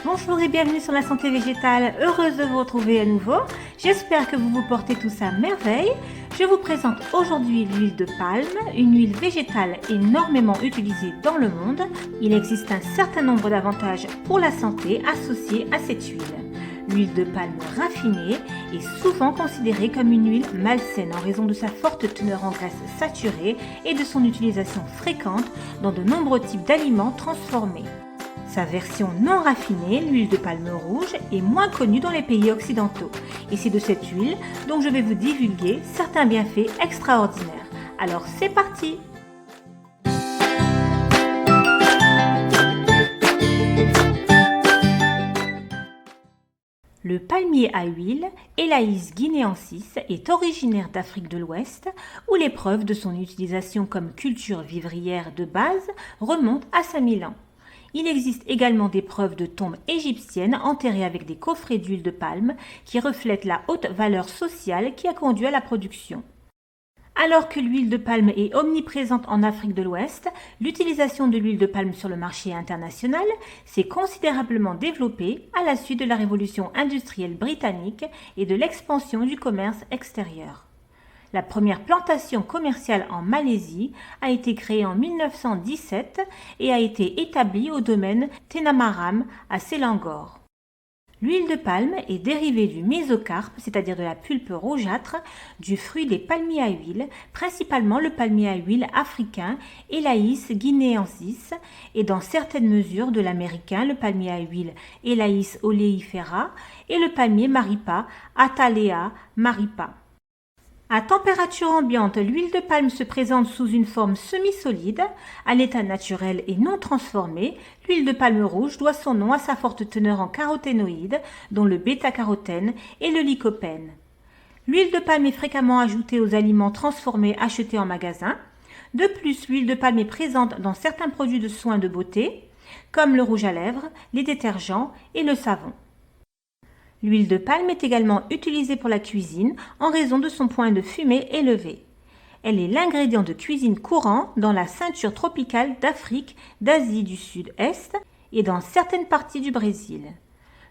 Bonjour et bienvenue sur la santé végétale, heureuse de vous retrouver à nouveau. J'espère que vous vous portez tous à merveille. Je vous présente aujourd'hui l'huile de palme, une huile végétale énormément utilisée dans le monde. Il existe un certain nombre d'avantages pour la santé associés à cette huile. L'huile de palme raffinée est souvent considérée comme une huile malsaine en raison de sa forte teneur en graisses saturées et de son utilisation fréquente dans de nombreux types d'aliments transformés. Sa version non raffinée, l'huile de palme rouge, est moins connue dans les pays occidentaux. Et c'est de cette huile dont je vais vous divulguer certains bienfaits extraordinaires. Alors c'est parti! Le palmier à huile, Elaeis guinéensis, est originaire d'Afrique de l'Ouest, où les preuves de son utilisation comme culture vivrière de base remontent à 5000 ans. Il existe également des preuves de tombes égyptiennes enterrées avec des coffrets d'huile de palme qui reflètent la haute valeur sociale qui a conduit à la production. Alors que l'huile de palme est omniprésente en Afrique de l'Ouest, l'utilisation de l'huile de palme sur le marché international s'est considérablement développée à la suite de la révolution industrielle britannique et de l'expansion du commerce extérieur. La première plantation commerciale en Malaisie a été créée en 1917 et a été établie au domaine Tenamaram à Selangor. L'huile de palme est dérivée du mésocarpe, c'est-à-dire de la pulpe rougeâtre, du fruit des palmiers à huile, principalement le palmier à huile africain Elaeis guinéensis et dans certaines mesures de l'américain, le palmier à huile Elaeis oleifera et le palmier maripa Athalea maripa. À température ambiante, l'huile de palme se présente sous une forme semi-solide, à l'état naturel et non transformé. L'huile de palme rouge doit son nom à sa forte teneur en caroténoïdes, dont le bêta-carotène et le lycopène. L'huile de palme est fréquemment ajoutée aux aliments transformés achetés en magasin. De plus, l'huile de palme est présente dans certains produits de soins de beauté, comme le rouge à lèvres, les détergents et le savon. L'huile de palme est également utilisée pour la cuisine en raison de son point de fumée élevé. Elle est l'ingrédient de cuisine courant dans la ceinture tropicale d'Afrique, d'Asie du Sud-Est et dans certaines parties du Brésil.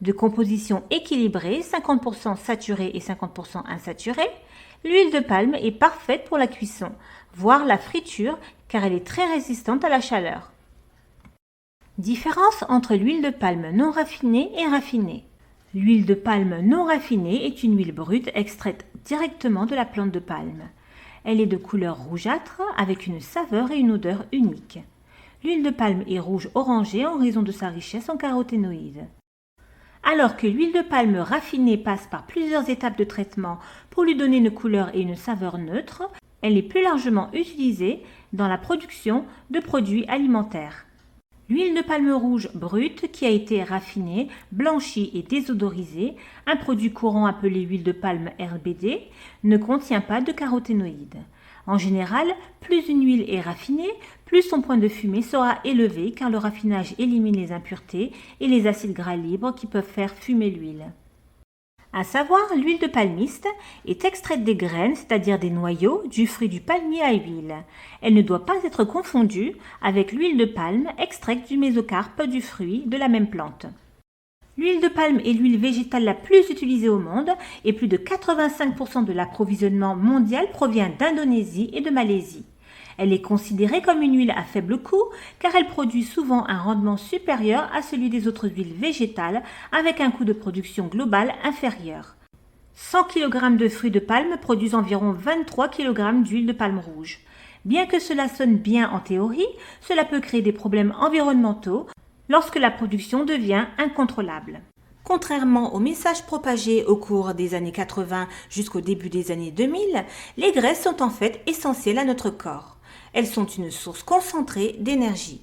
De composition équilibrée, 50% saturée et 50% insaturée, l'huile de palme est parfaite pour la cuisson, voire la friture, car elle est très résistante à la chaleur. Différence entre l'huile de palme non raffinée et raffinée. L'huile de palme non raffinée est une huile brute extraite directement de la plante de palme. Elle est de couleur rougeâtre avec une saveur et une odeur unique. L'huile de palme est rouge orangé en raison de sa richesse en caroténoïdes. Alors que l'huile de palme raffinée passe par plusieurs étapes de traitement pour lui donner une couleur et une saveur neutre, elle est plus largement utilisée dans la production de produits alimentaires. L'huile de palme rouge brute qui a été raffinée, blanchie et désodorisée, un produit courant appelé huile de palme RBD, ne contient pas de caroténoïdes. En général, plus une huile est raffinée, plus son point de fumée sera élevé car le raffinage élimine les impuretés et les acides gras libres qui peuvent faire fumer l'huile. À savoir, l'huile de palmiste est extraite des graines, c'est-à-dire des noyaux, du fruit du palmier à huile. Elle ne doit pas être confondue avec l'huile de palme extraite du mésocarpe du fruit de la même plante. L'huile de palme est l'huile végétale la plus utilisée au monde et plus de 85% de l'approvisionnement mondial provient d'Indonésie et de Malaisie. Elle est considérée comme une huile à faible coût car elle produit souvent un rendement supérieur à celui des autres huiles végétales avec un coût de production global inférieur. 100 kg de fruits de palme produisent environ 23 kg d'huile de palme rouge. Bien que cela sonne bien en théorie, cela peut créer des problèmes environnementaux lorsque la production devient incontrôlable. Contrairement aux messages propagés au cours des années 80 jusqu'au début des années 2000, les graisses sont en fait essentielles à notre corps. Elles sont une source concentrée d'énergie.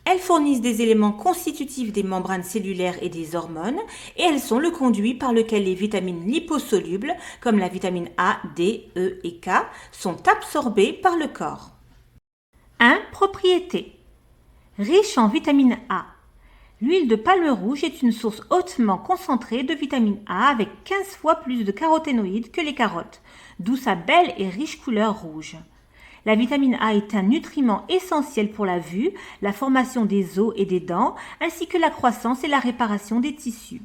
Elles fournissent des éléments constitutifs des membranes cellulaires et des hormones et elles sont le conduit par lequel les vitamines liposolubles comme la vitamine A, D, E et K sont absorbées par le corps. 1. Propriétés. Riche en vitamine A. L'huile de palme rouge est une source hautement concentrée de vitamine A avec 15 fois plus de caroténoïdes que les carottes, d'où sa belle et riche couleur rouge. La vitamine A est un nutriment essentiel pour la vue, la formation des os et des dents, ainsi que la croissance et la réparation des tissus.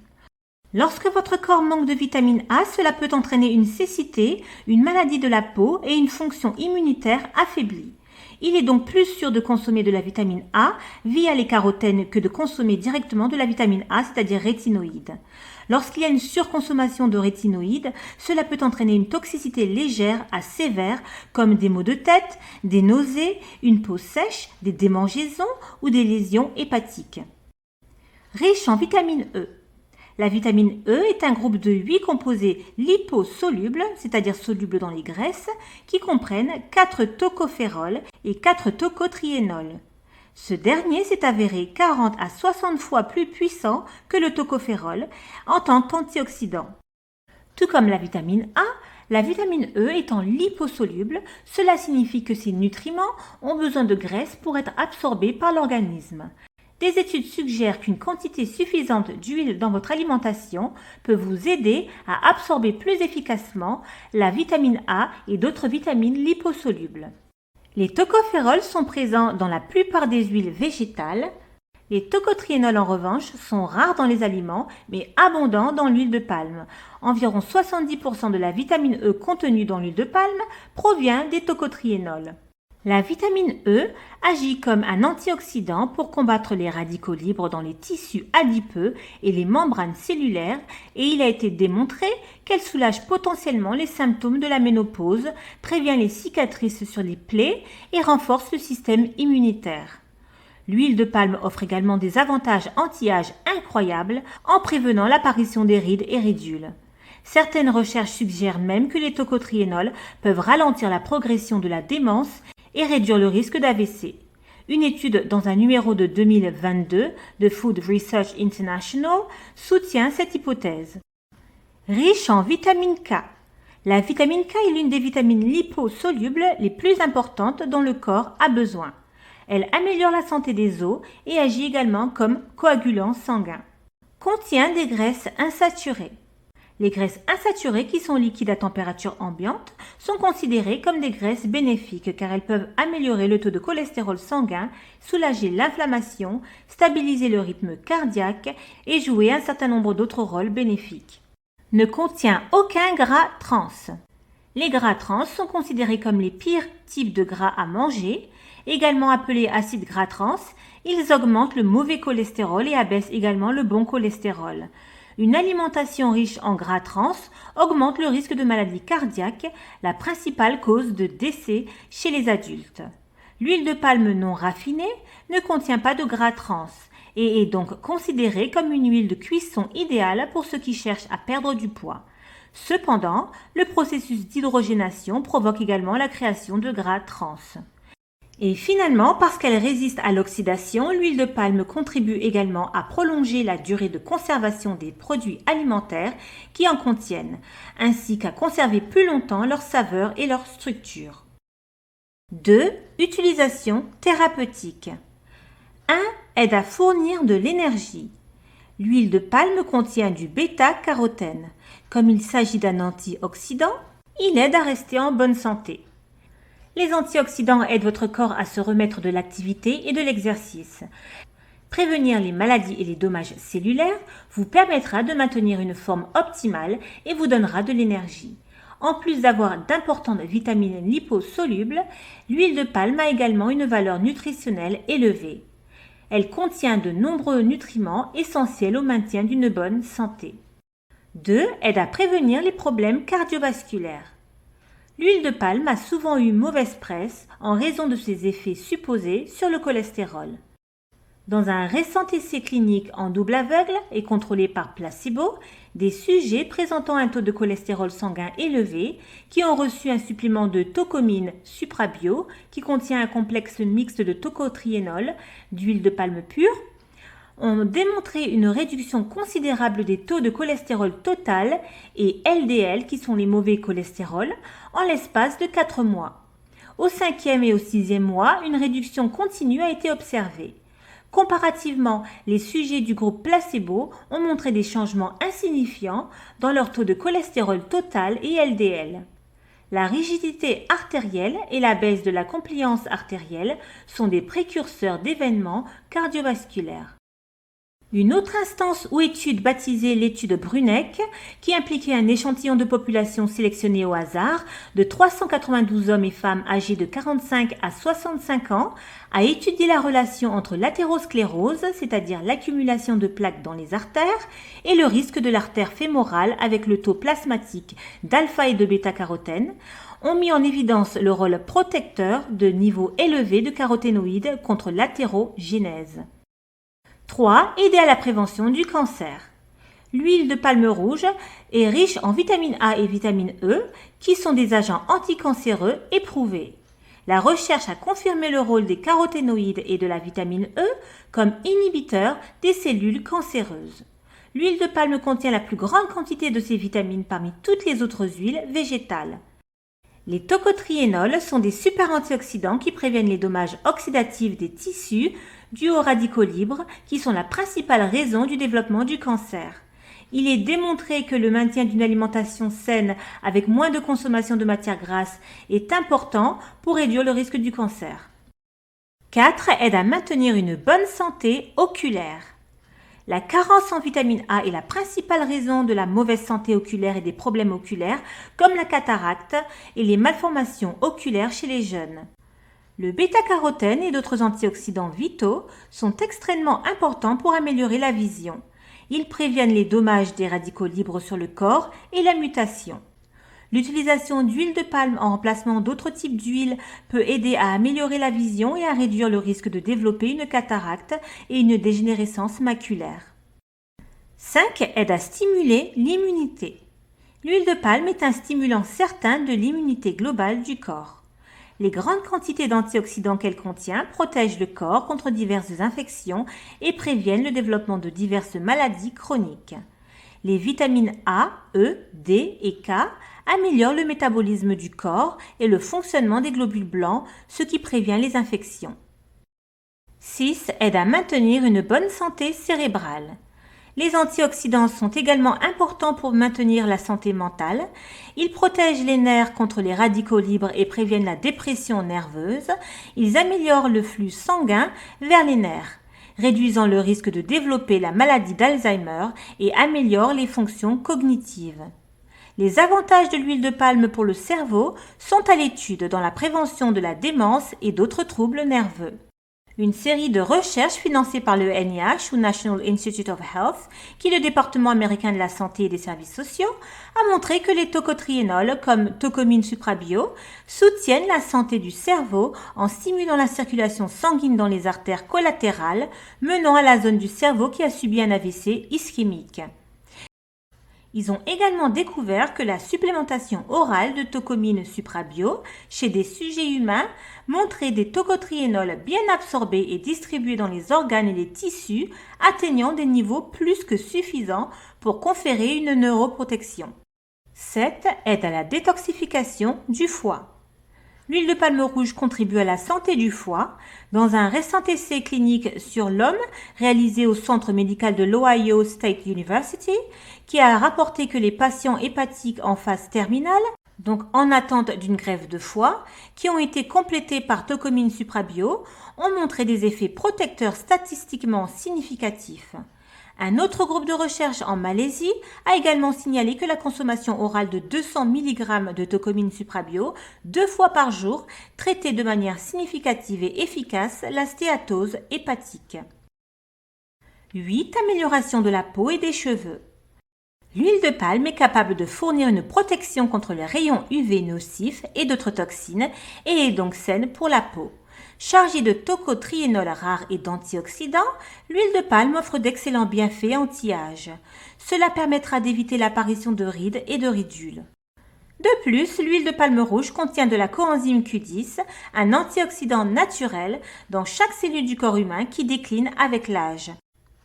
Lorsque votre corps manque de vitamine A, cela peut entraîner une cécité, une maladie de la peau et une fonction immunitaire affaiblie. Il est donc plus sûr de consommer de la vitamine A via les carotènes que de consommer directement de la vitamine A, c'est-à-dire rétinoïdes. Lorsqu'il y a une surconsommation de rétinoïdes, cela peut entraîner une toxicité légère à sévère comme des maux de tête, des nausées, une peau sèche, des démangeaisons ou des lésions hépatiques. Riche en vitamine E. La vitamine E est un groupe de 8 composés liposolubles, c'est-à-dire solubles dans les graisses, qui comprennent 4 tocophérols et 4 tocotriénols. Ce dernier s'est avéré 40 à 60 fois plus puissant que le tocophérol en tant qu'antioxydant. Tout comme la vitamine A, la vitamine E étant liposoluble, cela signifie que ces nutriments ont besoin de graisse pour être absorbés par l'organisme. Des études suggèrent qu'une quantité suffisante d'huile dans votre alimentation peut vous aider à absorber plus efficacement la vitamine A et d'autres vitamines liposolubles. Les tocophérols sont présents dans la plupart des huiles végétales. Les tocotriénols en revanche sont rares dans les aliments mais abondants dans l'huile de palme. Environ 70% de la vitamine E contenue dans l'huile de palme provient des tocotriénols. La vitamine E agit comme un antioxydant pour combattre les radicaux libres dans les tissus adipeux et les membranes cellulaires et il a été démontré qu'elle soulage potentiellement les symptômes de la ménopause, prévient les cicatrices sur les plaies et renforce le système immunitaire. L'huile de palme offre également des avantages anti-âge incroyables en prévenant l'apparition des rides et ridules. Certaines recherches suggèrent même que les tocotriénols peuvent ralentir la progression de la démence et réduire le risque d'AVC. Une étude dans un numéro de 2022 de Food Research International soutient cette hypothèse. Riche en vitamine K. La vitamine K est l'une des vitamines liposolubles les plus importantes dont le corps a besoin. Elle améliore la santé des os et agit également comme coagulant sanguin. Contient des graisses insaturées. Les graisses insaturées qui sont liquides à température ambiante sont considérées comme des graisses bénéfiques car elles peuvent améliorer le taux de cholestérol sanguin, soulager l'inflammation, stabiliser le rythme cardiaque et jouer un certain nombre d'autres rôles bénéfiques. Ne contient aucun gras trans. Les gras trans sont considérés comme les pires types de gras à manger. Également appelés acides gras trans, ils augmentent le mauvais cholestérol et abaissent également le bon cholestérol. Une alimentation riche en gras trans augmente le risque de maladie cardiaque, la principale cause de décès chez les adultes. L'huile de palme non raffinée ne contient pas de gras trans et est donc considérée comme une huile de cuisson idéale pour ceux qui cherchent à perdre du poids. Cependant, le processus d'hydrogénation provoque également la création de gras trans. Et finalement, parce qu'elle résiste à l'oxydation, l'huile de palme contribue également à prolonger la durée de conservation des produits alimentaires qui en contiennent, ainsi qu'à conserver plus longtemps leur saveur et leur structure. 2. Utilisation thérapeutique. 1. Aide à fournir de l'énergie. L'huile de palme contient du bêta-carotène. Comme il s'agit d'un antioxydant, il aide à rester en bonne santé. Les antioxydants aident votre corps à se remettre de l'activité et de l'exercice. Prévenir les maladies et les dommages cellulaires vous permettra de maintenir une forme optimale et vous donnera de l'énergie. En plus d'avoir d'importantes vitamines liposolubles, l'huile de palme a également une valeur nutritionnelle élevée. Elle contient de nombreux nutriments essentiels au maintien d'une bonne santé. 2. Aide à prévenir les problèmes cardiovasculaires. L'huile de palme a souvent eu mauvaise presse en raison de ses effets supposés sur le cholestérol. Dans un récent essai clinique en double aveugle et contrôlé par placebo, des sujets présentant un taux de cholestérol sanguin élevé qui ont reçu un supplément de tocomine suprabio qui contient un complexe mixte de tocotriénol, d'huile de palme pure, ont démontré une réduction considérable des taux de cholestérol total et LDL qui sont les mauvais cholestérols en l'espace de 4 mois. Au 5e et au 6e mois, une réduction continue a été observée. Comparativement, les sujets du groupe placebo ont montré des changements insignifiants dans leur taux de cholestérol total et LDL. La rigidité artérielle et la baisse de la compliance artérielle sont des précurseurs d'événements cardiovasculaires. Une autre instance ou étude baptisée l'étude Bruneck, qui impliquait un échantillon de population sélectionné au hasard de 392 hommes et femmes âgés de 45 à 65 ans, a étudié la relation entre l'athérosclérose, c'est-à-dire l'accumulation de plaques dans les artères, et le risque de l'artère fémorale avec le taux plasmatique d'alpha et de bêta-carotène, ont mis en évidence le rôle protecteur de niveaux élevés de caroténoïdes contre l'athérogénèse. 3. Aider à la prévention du cancer. L'huile de palme rouge est riche en vitamine A et vitamine E, qui sont des agents anticancéreux éprouvés. La recherche a confirmé le rôle des caroténoïdes et de la vitamine E comme inhibiteurs des cellules cancéreuses. L'huile de palme contient la plus grande quantité de ces vitamines parmi toutes les autres huiles végétales. Les tocotriénols sont des super antioxydants qui préviennent les dommages oxydatifs des tissus dus aux radicaux libres, qui sont la principale raison du développement du cancer. Il est démontré que le maintien d'une alimentation saine avec moins de consommation de matières grasses est important pour réduire le risque du cancer. 4. Aide à maintenir une bonne santé oculaire. La carence en vitamine A est la principale raison de la mauvaise santé oculaire et des problèmes oculaires comme la cataracte et les malformations oculaires chez les jeunes. Le bêta-carotène et d'autres antioxydants vitaux sont extrêmement importants pour améliorer la vision. Ils préviennent les dommages des radicaux libres sur le corps et la mutation. L'utilisation d'huile de palme en remplacement d'autres types d'huile peut aider à améliorer la vision et à réduire le risque de développer une cataracte et une dégénérescence maculaire. 5. Aide à stimuler l'immunité. L'huile de palme est un stimulant certain de l'immunité globale du corps. Les grandes quantités d'antioxydants qu'elle contient protègent le corps contre diverses infections et préviennent le développement de diverses maladies chroniques. Les vitamines A, E, D et K améliorent le métabolisme du corps et le fonctionnement des globules blancs, ce qui prévient les infections. 6. Aide à maintenir une bonne santé cérébrale. Les antioxydants sont également importants pour maintenir la santé mentale. Ils protègent les nerfs contre les radicaux libres et préviennent la dépression nerveuse. Ils améliorent le flux sanguin vers les nerfs, réduisant le risque de développer la maladie d'Alzheimer et améliorent les fonctions cognitives. Les avantages de l'huile de palme pour le cerveau sont à l'étude dans la prévention de la démence et d'autres troubles nerveux. Une série de recherches financées par le NIH ou National Institute of Health, qui est le département américain de la santé et des services sociaux, a montré que les tocotriénols, comme Tocomine suprabio, soutiennent la santé du cerveau en stimulant la circulation sanguine dans les artères collatérales, menant à la zone du cerveau qui a subi un AVC ischémique. Ils ont également découvert que la supplémentation orale de tocomine suprabio chez des sujets humains montrait des tocotriénols bien absorbés et distribués dans les organes et les tissus, atteignant des niveaux plus que suffisants pour conférer une neuroprotection. 7. Aide à la détoxification du foie. L'huile de palme rouge contribue à la santé du foie. Dans un récent essai clinique sur l'homme réalisé au Centre médical de l'Ohio State University, qui a rapporté que les patients hépatiques en phase terminale, donc en attente d'une greffe de foie, qui ont été complétés par tocomine suprabio, ont montré des effets protecteurs statistiquement significatifs. Un autre groupe de recherche en Malaisie a également signalé que la consommation orale de 200 mg de tocomine suprabio 2 fois par jour traitait de manière significative et efficace la stéatose hépatique. 8. Amélioration de la peau et des cheveux. L'huile de palme est capable de fournir une protection contre les rayons UV nocifs et d'autres toxines et est donc saine pour la peau. Chargée de tocotriénols rares et d'antioxydants, l'huile de palme offre d'excellents bienfaits anti-âge. Cela permettra d'éviter l'apparition de rides et de ridules. De plus, l'huile de palme rouge contient de la coenzyme Q10, un antioxydant naturel dans chaque cellule du corps humain qui décline avec l'âge.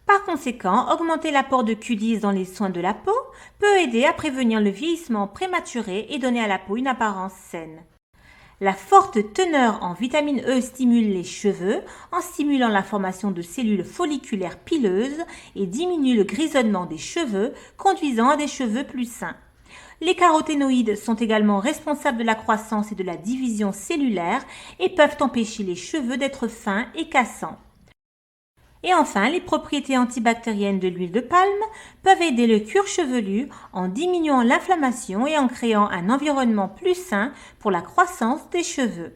Par conséquent, augmenter l'apport de Q10 dans les soins de la peau peut aider à prévenir le vieillissement prématuré et donner à la peau une apparence saine. La forte teneur en vitamine E stimule les cheveux en stimulant la formation de cellules folliculaires pileuses et diminue le grisonnement des cheveux, conduisant à des cheveux plus sains. Les caroténoïdes sont également responsables de la croissance et de la division cellulaire et peuvent empêcher les cheveux d'être fins et cassants. Et enfin, les propriétés antibactériennes de l'huile de palme peuvent aider le cuir chevelu en diminuant l'inflammation et en créant un environnement plus sain pour la croissance des cheveux.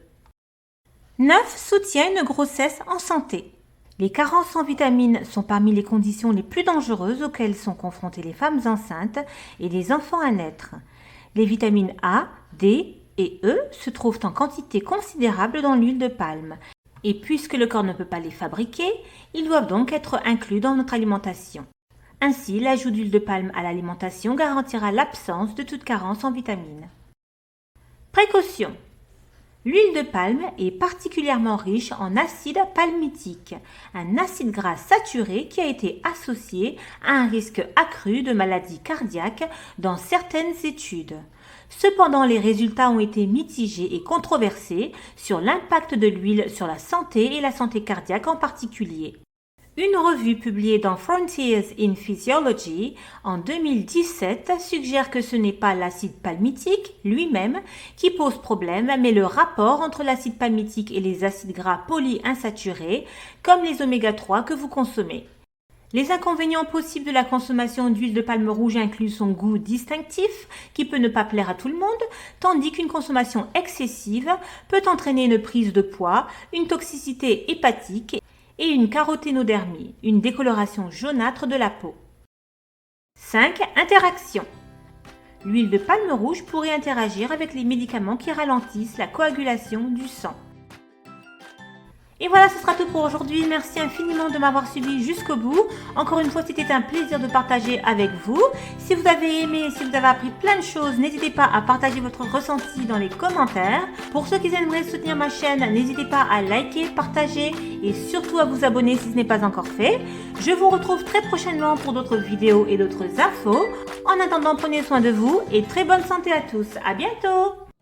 9. Soutient une grossesse en santé. Les carences en vitamines sont parmi les conditions les plus dangereuses auxquelles sont confrontées les femmes enceintes et les enfants à naître. Les vitamines A, D et E se trouvent en quantité considérable dans l'huile de palme. Et puisque le corps ne peut pas les fabriquer, ils doivent donc être inclus dans notre alimentation. Ainsi, l'ajout d'huile de palme à l'alimentation garantira l'absence de toute carence en vitamines. Précaution. L'huile de palme est particulièrement riche en acide palmitique, un acide gras saturé qui a été associé à un risque accru de maladies cardiaques dans certaines études. Cependant, les résultats ont été mitigés et controversés sur l'impact de l'huile sur la santé et la santé cardiaque en particulier. Une revue publiée dans Frontiers in Physiology en 2017 suggère que ce n'est pas l'acide palmitique lui-même qui pose problème, mais le rapport entre l'acide palmitique et les acides gras polyinsaturés, comme les oméga 3 que vous consommez. Les inconvénients possibles de la consommation d'huile de palme rouge incluent son goût distinctif, qui peut ne pas plaire à tout le monde, tandis qu'une consommation excessive peut entraîner une prise de poids, une toxicité hépatique et une caroténodermie, une décoloration jaunâtre de la peau. 5. Interaction. L'huile de palme rouge pourrait interagir avec les médicaments qui ralentissent la coagulation du sang. Et voilà, ce sera tout pour aujourd'hui. Merci infiniment de m'avoir suivi jusqu'au bout. Encore une fois, c'était un plaisir de partager avec vous. Si vous avez aimé, si vous avez appris plein de choses, n'hésitez pas à partager votre ressenti dans les commentaires. Pour ceux qui aimeraient soutenir ma chaîne, n'hésitez pas à liker, partager et surtout à vous abonner si ce n'est pas encore fait. Je vous retrouve très prochainement pour d'autres vidéos et d'autres infos. En attendant, prenez soin de vous et très bonne santé à tous. À bientôt!